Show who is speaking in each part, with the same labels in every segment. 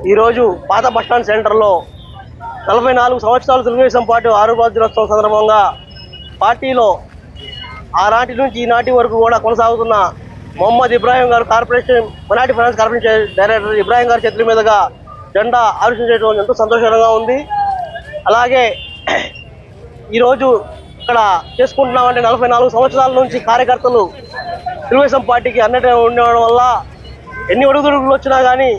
Speaker 1: ఈరోజు పాత బస్టాండ్ సెంటర్లో 44 సంవత్సరాలు తెలుగుదేశం పార్టీ ఆవిర్భావ దినోత్సవం సందర్భంగా పార్టీలో ఆనాటి నుంచి ఈనాటి వరకు కూడా కొనసాగుతున్న మొహమ్మద్ ఇబ్రాహీం గారు corporation minority finance corporation director Ibrahim గారి చేతుల మీదుగా జెండా ఆవిష్కరించడం ఎంతో సంతోషంగా ఉంది. అలాగే ఈరోజు ఇక్కడ చేసుకుంటున్నామంటే 44 సంవత్సరాల నుంచి కార్యకర్తలు తెలుగుదేశం పార్టీకి అన్నట్టుగా ఉండడం వల్ల ఎన్ని ఒడుగుడుగులు వచ్చినా కానీ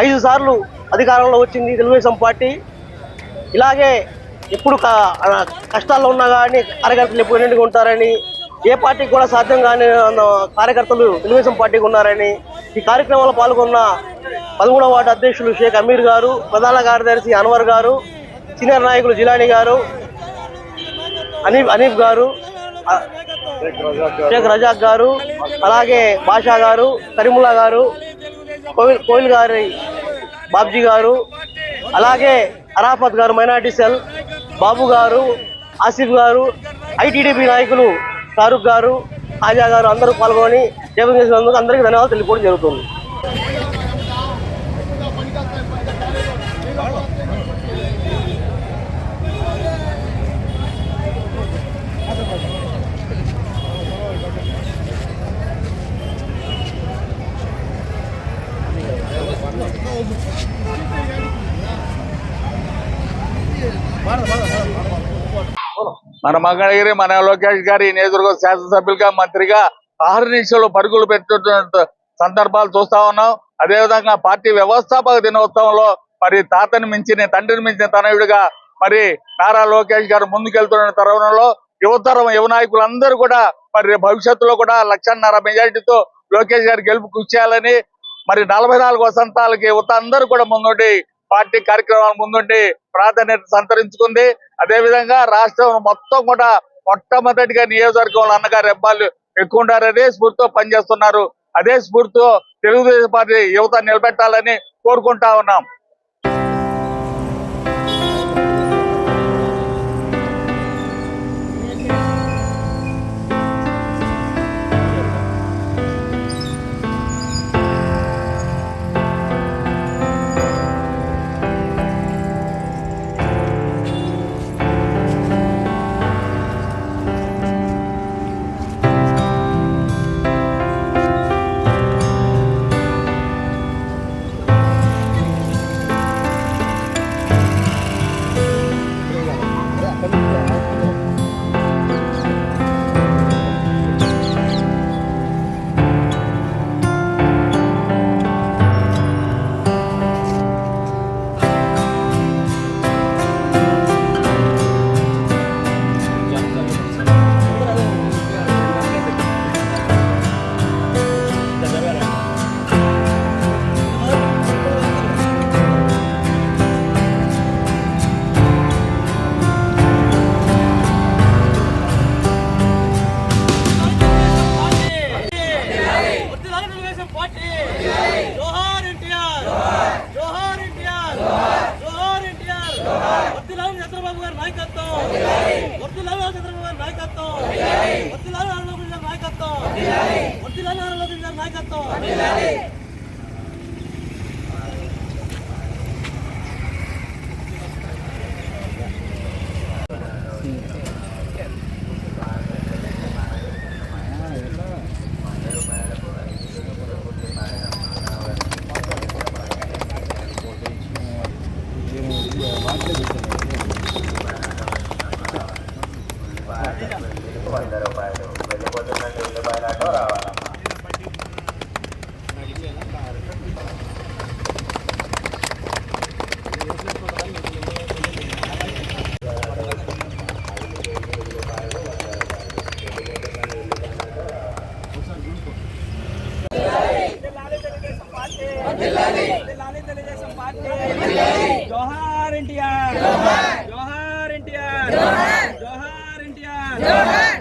Speaker 1: 5 సార్లు అధికారంలో వచ్చింది తెలుగుదేశం పార్టీ. ఇలాగే ఎప్పుడు కష్టాల్లో ఉన్నా కానీ కార్యకర్తలు ఎప్పుడు ఎన్నింటిగా ఉంటారని, ఏ పార్టీకి కూడా సాధ్యం కాని కార్యకర్తలు తెలుగుదేశం పార్టీకి ఉన్నారని ఈ కార్యక్రమంలో పాల్గొన్న 13వ వార్డు అధ్యక్షులు షేక్ అమీర్ గారు, ప్రధాన కార్యదర్శి అన్వర్ గారు, సీనియర్ నాయకులు జిలానీ గారు, అనీఫ్ గారు, షేక్ రజాక్ గారు, అలాగే బాషా గారు, కరీముల్లా గారు, కోయిల్ గారి బాబ్జీ గారు, అలాగే అరాఫత్ గారు మైనార్టీ సెల్, బాబు గారు, ఆసిఫ్ గారు, ఐటీడీపీ నాయకులు షారుఖ్ గారు, ఆజా గారు అందరూ పాల్గొని సేవ చేసినందుకు అందరికీ ధన్యవాదాలు తెలుపుకోవడం జరుగుతుంది.
Speaker 2: మన మంగళగిరి, మన లోకేష్ గారి నియోజకవర్గ శాసనసభ్యులుగా, మంత్రిగా ఆహర్నిశలు పరుగులు పెట్టుతున్న సందర్భాలు చూస్తా ఉన్నాం. అదేవిధంగా పార్టీ వ్యవస్థాపక దినోత్సవంలో మరి తాతని మించిన, తండ్రిని మించిన తనయుడిగా మరి నారా లోకేష్ గారు ముందుకెళ్తున్న తరుణంలో యువతరం, యువ నాయకులందరూ కూడా మరి భవిష్యత్తులో కూడా 1,50,000 మెజారిటీతో లోకేష్ గారు గెలుపు కృషి చేయాలని, మరి 44 వసంతాలకి యువత అందరూ కూడా ముందుండి పార్టీ కార్యక్రమాల ముందుండి ప్రాధాన్యత సంతరించుకుంది. అదేవిధంగా రాష్ట్రం మొత్తం కూడా మొట్టమొదటిగా నియోజకవర్గంలో అన్నగారు అబ్బాయిలు ఎక్కువ ఉండారని స్ఫూర్తితో పనిచేస్తున్నారు. అదే స్ఫూర్తితో తెలుగుదేశం పార్టీ యువత నిలబెట్టాలని కోరుకుంటా ఉన్నాం.
Speaker 3: జోహార్ ఎన్టీఆర్, జోహార్ ఎన్టీఆర్, జోహార్ ఎన్టీఆర్.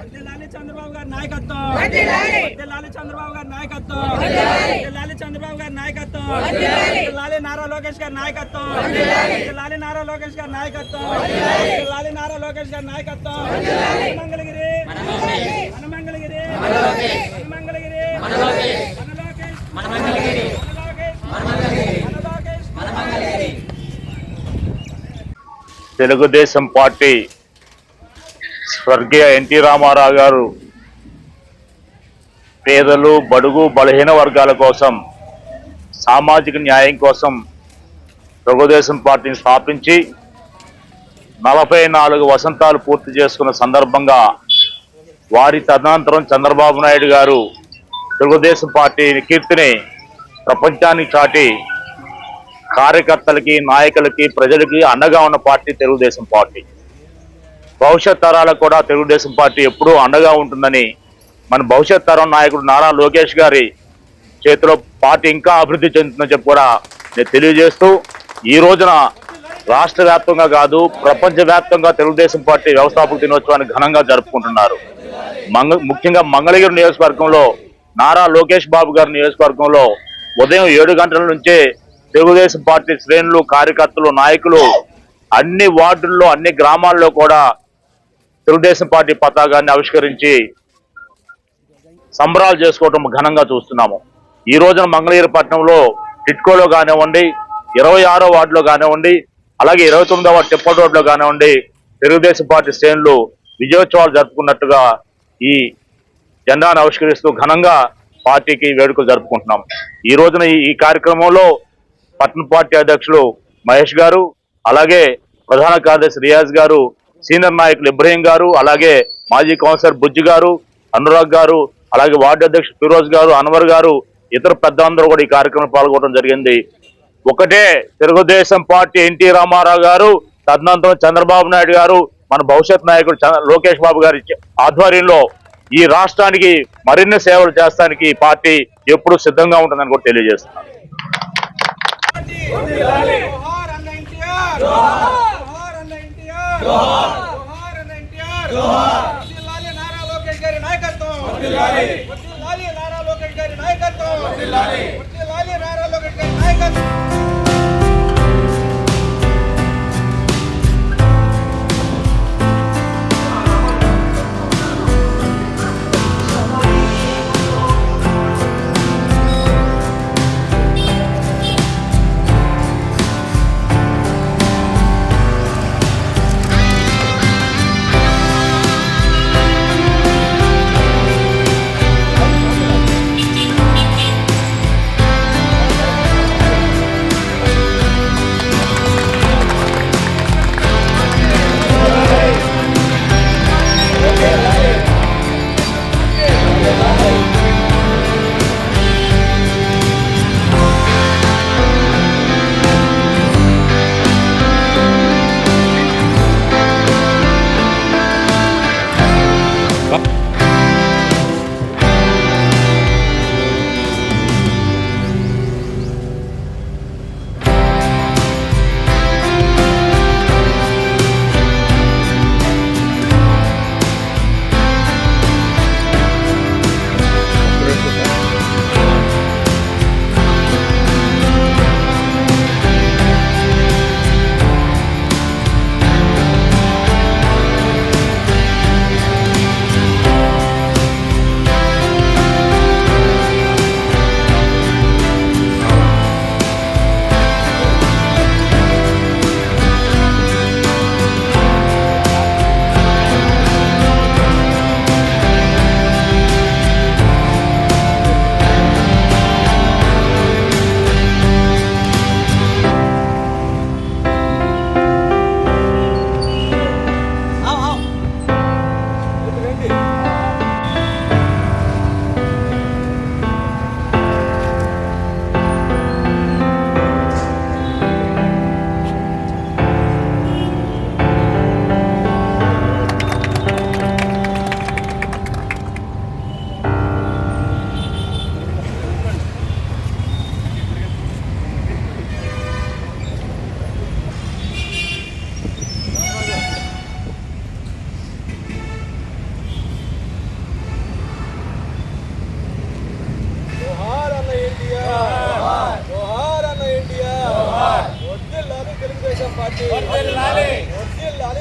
Speaker 3: వర్ధిల్లాలి చంద్రబాబు గారి నాయకత్వం, వర్ధిల్లాలి చంద్రబాబు గారి నాయకత్వం, వర్ధిల్లాలి చంద్రబాబు గారి నాయకత్వం, వర్ధిల్లాలి నారా లోకేష్ గారి నాయకత్వం, వర్ధిల్లాలి నారా లోకేష్ గారి నాయకత్వం, వర్ధిల్లాలి నారా లోకేష్ గారి నాయకత్వం. మంగళగిరి, మన మంగళగిరి, మన మంగళగిరి, మన లోకేష్, మన మంగళగిరి, మన లోకేష్, మన మంగళగిరి, మన లోకేష్, మన
Speaker 2: తెలుగుదేశం పార్టీ స్వర్గీయ ఎన్టీ రామారావు గారు పేదలు, బడుగు, బలహీన వర్గాల కోసం, సామాజిక న్యాయం కోసం తెలుగుదేశం పార్టీని స్థాపించి 44 వసంతాలు పూర్తి చేసుకున్న సందర్భంగా వారి తదనంతరం చంద్రబాబు నాయుడు గారు తెలుగుదేశం పార్టీ కీర్తిని ప్రపంచానికి చాటి కార్యకర్తలకి, నాయకులకి, ప్రజలకి అండగా ఉన్న పార్టీ తెలుగుదేశం పార్టీ. భవిష్యత్ తరాలకు కూడా తెలుగుదేశం పార్టీ ఎప్పుడూ అండగా ఉంటుందని మన భవిష్యత్ తరం నాయకుడు నారా లోకేష్ గారి చేతిలో పార్టీ ఇంకా అభివృద్ధి చెందుతుందని చెప్పి కూడా నేను తెలియజేస్తూ, ఈ రోజున రాష్ట్ర వ్యాప్తంగా కాదు ప్రపంచవ్యాప్తంగా తెలుగుదేశం పార్టీ వ్యవస్థాపక దినోత్సవాన్ని ఘనంగా జరుపుకుంటున్నారు. ముఖ్యంగా మంగళగిరి నియోజకవర్గంలో నారా లోకేష్ బాబు గారి నియోజకవర్గంలో ఉదయం 7 గంటల నుంచే తెలుగుదేశం పార్టీ శ్రేణులు, కార్యకర్తలు, నాయకులు అన్ని వార్డుల్లో, అన్ని గ్రామాల్లో కూడా తెలుగుదేశం పార్టీ పతాకాన్ని ఆవిష్కరించి సంబరాలు చేసుకోవటం ఘనంగా చూస్తున్నాము. ఈ రోజున మంగళగిరి పట్టణంలో టిట్కోలో కానివ్వండి, 26వ వార్డులో కానివ్వండి, అలాగే 29వ వార్డు తిప్పల్ రోడ్లో కానివ్వండి, తెలుగుదేశం పార్టీ శ్రేణులు విజయోత్సవాలు జరుపుకున్నట్టుగా ఈ జెండాను ఆవిష్కరిస్తూ ఘనంగా పార్టీకి వేడుకలు జరుపుకుంటున్నాం. ఈ రోజున ఈ కార్యక్రమంలో పట్టణ పార్టీ అధ్యక్షులు మహేష్ గారు, అలాగే ప్రధాన కార్యదర్శి రియాజ్ గారు, సీనియర్ నాయకులు ఇబ్రహీం గారు, అలాగే మాజీ కౌన్సిలర్ బుజ్జి గారు, అనురాగ్ గారు, అలాగే వార్డు అధ్యక్షుడు ఫిరోజ్ గారు, అన్వర్ గారు, ఇతర పెద్దలందరూ కూడా ఈ కార్యక్రమంలో పాల్గొనడం జరిగింది. ఒకటే తెలుగుదేశం పార్టీ ఎన్టీ రామారావు గారు, తదనంతరం చంద్రబాబు నాయుడు గారు, మన భవిష్యత్ నాయకుడు లోకేష్ బాబు గారి ఆధ్వర్యంలో ఈ రాష్ట్రానికి మరిన్ని సేవలు చేస్తానికి పార్టీ ఎప్పుడు సిద్ధంగా ఉంటుందని కూడా తెలియజేస్తున్నాను.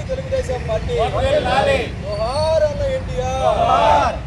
Speaker 4: తెలుగుదేశం పార్టీ. జోహార్ అన్న ఎన్టీఆర్.